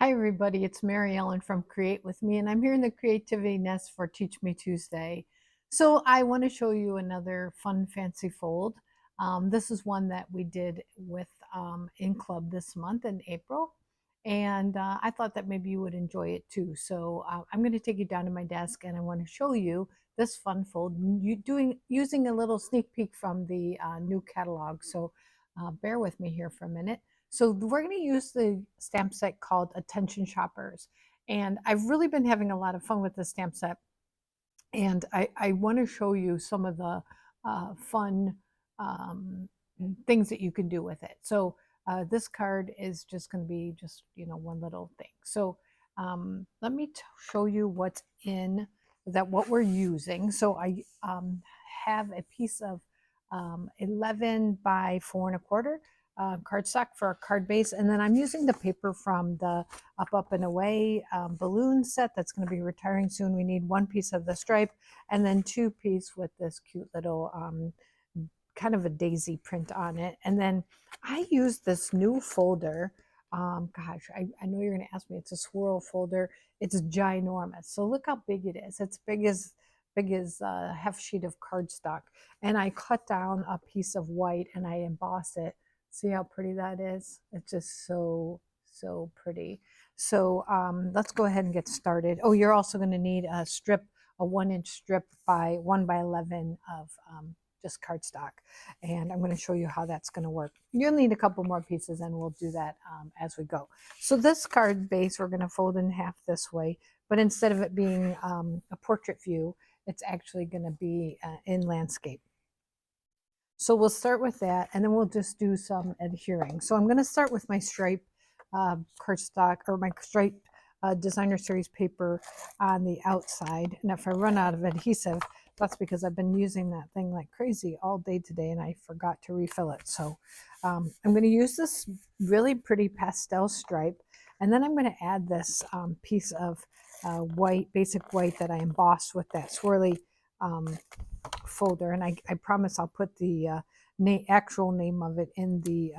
Hi everybody, it's Mary Ellen from Create With Me, and I'm here in the Creativity Nest for Teach Me Tuesday. So I want to show you another fun fancy fold. This is one that we did with in club this month in April, and I thought that maybe you would enjoy it too. So I'm going to take you down to my desk, and I want to show you this fun fold using a little sneak peek from the new catalog. So bear with me here for a minute. So we're going to use the stamp set called Attention Shoppers. And I've really been having a lot of fun with the stamp set. And I want to show you some of the fun things that you can do with it. So this card is just going to be just, one little thing. So let me show you what's in what we're using. So I have a piece of 11 by 4 1/4 cardstock for a card base, and then I'm using the paper from the Up and Away balloon set that's going to be retiring soon. We need one piece of the stripe and then 2 pieces with this cute little kind of a daisy print on it. And then I use this new folder. Gosh, I know you're going to ask me. It's a swirl folder. It's ginormous. So look how big it is. It's big as a half sheet of cardstock. And I cut down a piece of white and I emboss it. See how pretty that is? It's just so pretty. So let's go ahead and get started. Oh, you're also going to need a 1-inch strip by 1 by 11 of just cardstock. And I'm going to show you how that's going to work. You'll need a couple more pieces and we'll do that as we go. So this card base, we're going to fold in half this way, but instead of it being a portrait view, it's actually going to be in landscape. So we'll start with that, and then we'll just do some adhering. So I'm going to start with my stripe cardstock, or my stripe designer series paper on the outside. And if I run out of adhesive, that's because I've been using that thing like crazy all day today and I forgot to refill it. So I'm going to use this really pretty pastel stripe, and then I'm going to add this piece of basic white that I embossed with that swirly folder, and I promise I'll put the actual name of it in the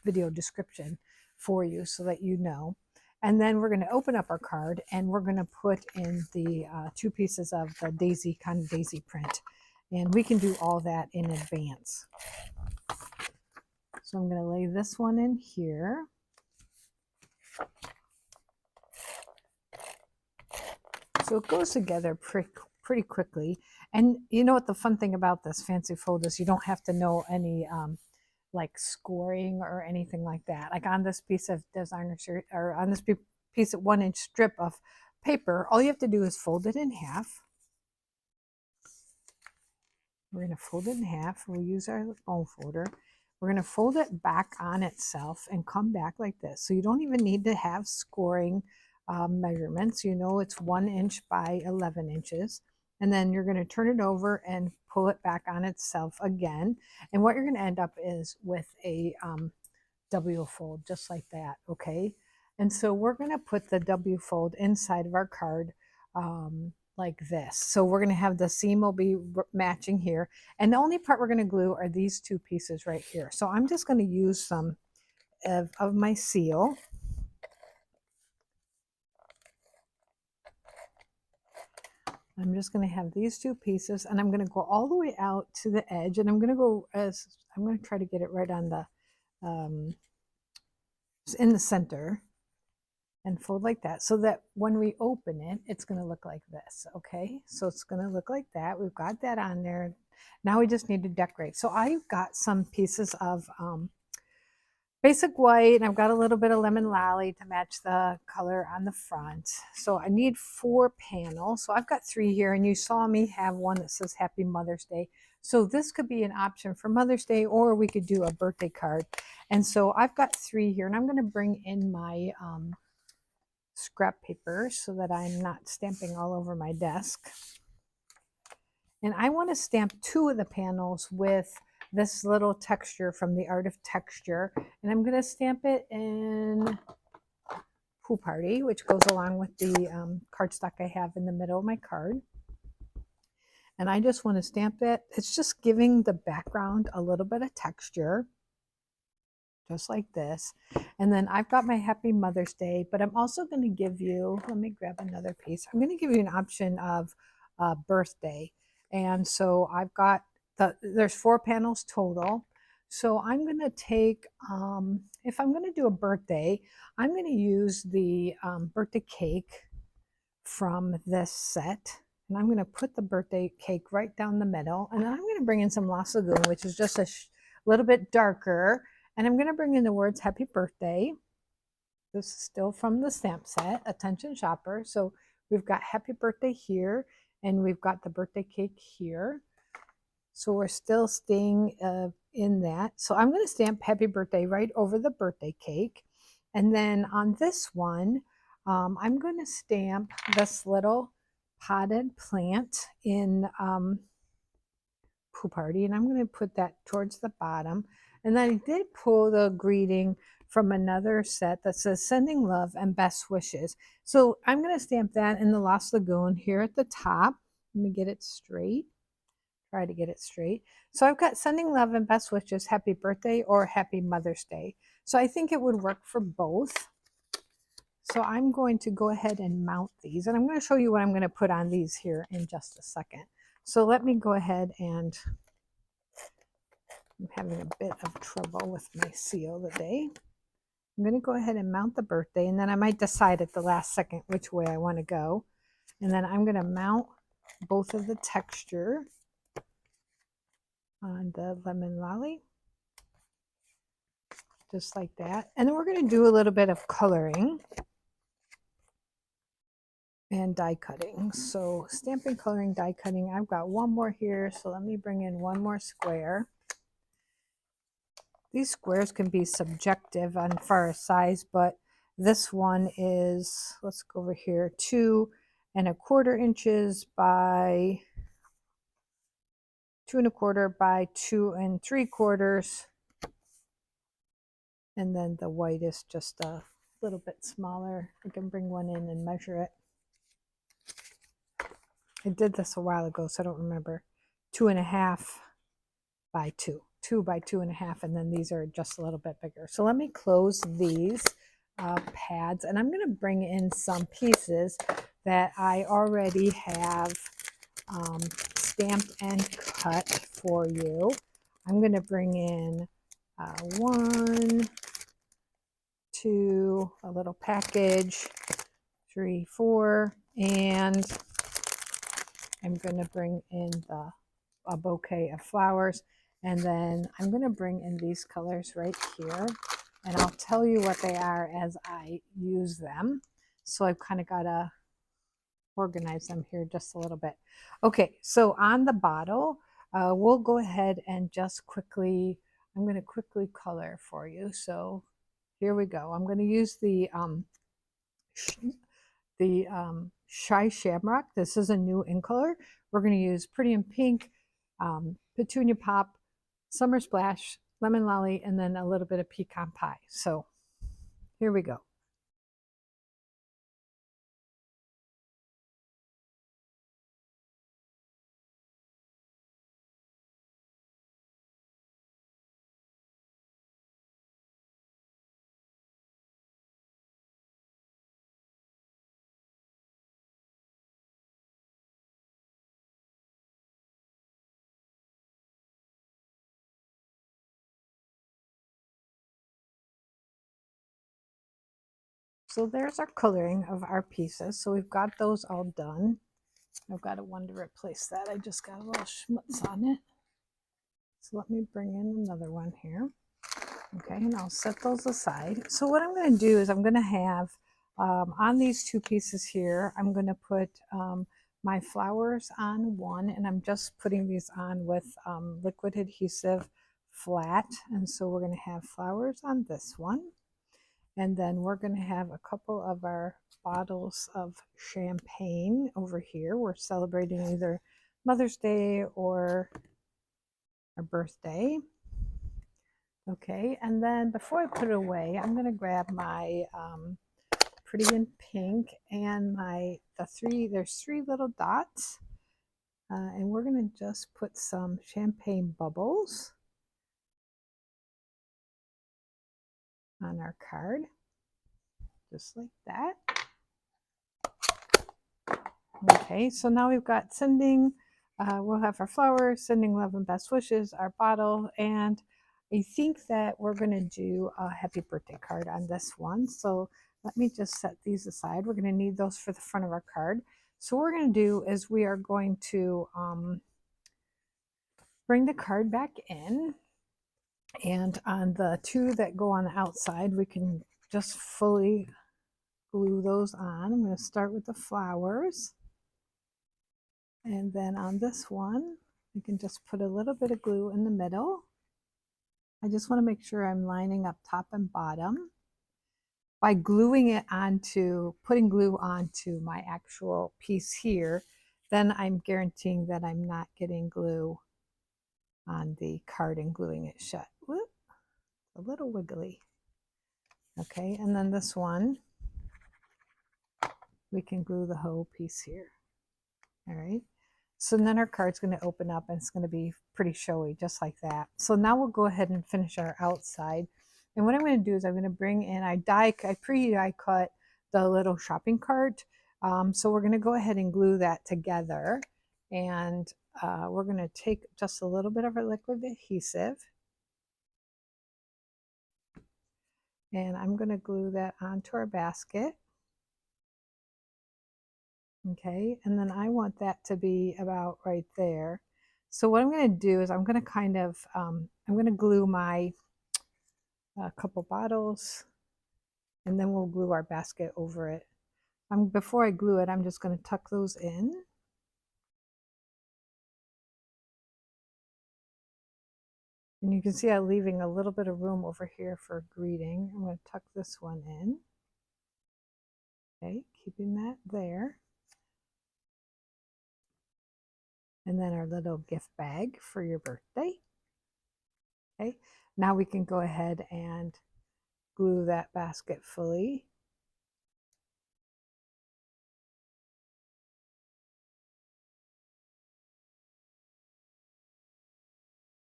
video description for you so that you know. And then we're going to open up our card and we're going to put in the 2 pieces of the daisy print, and we can do all that in advance. So I'm going to lay this one in here. So it goes together pretty quickly. And you know what the fun thing about this fancy fold is? You don't have to know any like scoring or anything like that. Like on this piece of designer shirt, or on this piece of 1-inch strip of paper, all you have to do is fold it in half. We're going to fold it in half. We'll use our bone folder. We're going to fold it back on itself and come back like this. So you don't even need to have scoring measurements. You know it's 1 inch by 11 inches. And then you're going to turn it over and pull it back on itself again. And what you're going to end up is with a W fold, just like that, okay? And so we're going to put the W fold inside of our card like this. So we're going to have the seam will be matching here. And the only part we're going to glue are these 2 pieces right here. So I'm just going to use some of my seal. I'm just going to have these 2 pieces, and I'm going to go all the way out to the edge, and I'm going to try to get it right on the in the center, and fold like that, so that when we open it, it's going to look like this. Okay, so it's going to look like that. We've got that on there. Now we just need to decorate. So I've got some pieces of basic white, and I've got a little bit of lemon lolly to match the color on the front. So I need 4 panels. So I've got 3 here, and you saw me have one that says Happy Mother's Day. So this could be an option for Mother's Day, or we could do a birthday card. And so I've got 3 here, and I'm going to bring in my scrap paper so that I'm not stamping all over my desk. And I want to stamp 2 of the panels with this little texture from the Art of Texture, and I'm going to stamp it in Pool Party, which goes along with the cardstock I have in the middle of my card. And I just want to stamp it. It's just giving the background a little bit of texture, just like this. And then I've got my Happy Mother's Day, but I'm also going to give you, let me grab another piece. I'm going to give you an option of birthday. And so I've got there's 4 panels total. So I'm going to take, if I'm going to do a birthday, I'm going to use the birthday cake from this set. And I'm going to put the birthday cake right down the middle. And then I'm going to bring in some Lost Lagoon, which is just a little bit darker. And I'm going to bring in the words Happy Birthday. This is still from the stamp set, Attention Shopper. So we've got Happy Birthday here, and we've got the birthday cake here. So we're still staying in that. So I'm going to stamp Happy Birthday right over the birthday cake. And then on this one, I'm going to stamp this little potted plant in Poo Party, and I'm going to put that towards the bottom. And then I did pull the greeting from another set that says Sending Love and Best Wishes. So I'm going to stamp that in the Lost Lagoon here at the top. Let me get it straight. Try to get it straight. So I've got Sending Love and Best Wishes, Happy Birthday or Happy Mother's Day. So I think it would work for both. So I'm going to go ahead and mount these, and I'm going to show you what I'm going to put on these here in just a second. So let me go ahead, and I'm having a bit of trouble with my seal today. I'm going to go ahead and mount the birthday, and then I might decide at the last second which way I want to go. And then I'm going to mount both of the texture on the lemon lolly, just like that. And then we're going to do a little bit of coloring and die cutting. So stamping, coloring, die cutting. I've got one more here, so let me bring in one more square. These squares can be subjective on far as size, but this one is, let's go over here, 2 1/4 inches by 2 1/4 by 2 3/4. And then the white is just a little bit smaller. I can bring one in and measure it. I did this a while ago, so I don't remember. 2 1/2 by 2. 2 by 2 1/2, and then these are just a little bit bigger. So let me close these pads, and I'm going to bring in some pieces that I already have stamped and cut for you. I'm going to bring in 1, 2, a little package, 3, 4, and I'm going to bring in a bouquet of flowers. And then I'm going to bring in these colors right here, and I'll tell you what they are as I use them. So I've kind of got to organize them here just a little bit. Okay, so on the bottle, we'll go ahead and just quickly, I'm going to quickly color for you. So here we go. I'm going to use the Shy Shamrock. This is a new in color. We're going to use Pretty in Pink, Petunia Pop, Summer Splash, Lemon Lolly, and then a little bit of Pecan Pie. So here we go. So there's our coloring of our pieces. So we've got those all done. I've got to one to replace that. I just got a little schmutz on it. So let me bring in another one here. Okay, and I'll set those aside. So what I'm going to do is I'm going to have on these 2 pieces here, I'm going to put my flowers on one, and I'm just putting these on with liquid adhesive flat. And so we're going to have flowers on this one. And then we're going to have a couple of our bottles of champagne over here. We're celebrating either Mother's Day or our birthday. Okay, and then before I put it away, I'm going to grab my Pretty in Pink and there's 3 little dots. And we're going to just put some champagne bubbles on our card, just like that. Okay, so now we've got sending, we'll have our flowers, sending love and best wishes, our bottle, and I think that we're going to do a happy birthday card on this one. So let me just set these aside. We're going to need those for the front of our card. So what we're going to do is we are going to bring the card back in, and on the two that go on the outside, we can just fully glue those on. I'm going to start with the flowers. And then on this one, we can just put a little bit of glue in the middle. I just want to make sure I'm lining up top and bottom. By gluing it onto, putting glue onto my actual piece here, then I'm guaranteeing that I'm not getting glue on the card and gluing it shut. Whoop, a little wiggly. Okay, and then this one, we can glue the whole piece here. All right. So then our card's going to open up and it's going to be pretty showy, just like that. So now we'll go ahead and finish our outside. And what I'm going to do is I'm going to bring in, I pre-die cut the little shopping cart. So we're going to go ahead and glue that together. And we're going to take just a little bit of our liquid adhesive. And I'm going to glue that onto our basket. Okay, and then I want that to be about right there. So what I'm going to do is I'm going to kind of, I'm going to glue my couple bottles, and then we'll glue our basket over it. Before I glue it, I'm just going to tuck those in. And you can see I'm leaving a little bit of room over here for greeting. I'm going to tuck this one in. Okay, keeping that there. And then our little gift bag for your birthday. Okay, now we can go ahead and glue that basket fully.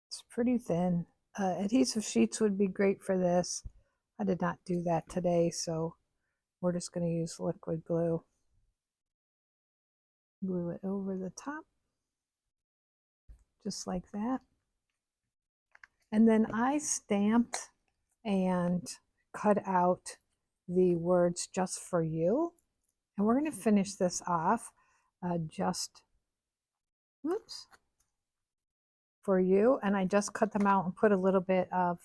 It's pretty thin. Adhesive sheets would be great for this. I did not do that today, so we're just going to use liquid glue. Glue it over the top, just like that. And then I stamped and cut out the words "just for you." And we're going to finish this off just, whoops, for you. And I just cut them out and put a little bit of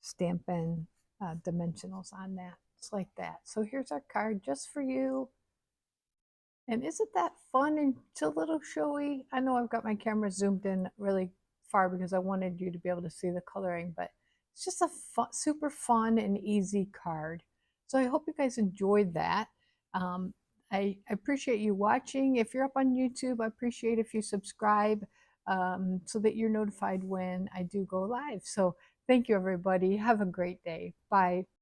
Stampin' dimensionals on that, just like that. So here's our card just for you. And isn't that fun and it's a little showy? I know I've got my camera zoomed in really far because I wanted you to be able to see the coloring, but it's just a super fun and easy card. So I hope you guys enjoyed that. I appreciate you watching. If you're up on YouTube, I appreciate if you subscribe so that you're notified when I do go live. So thank you, everybody. Have a great day. Bye.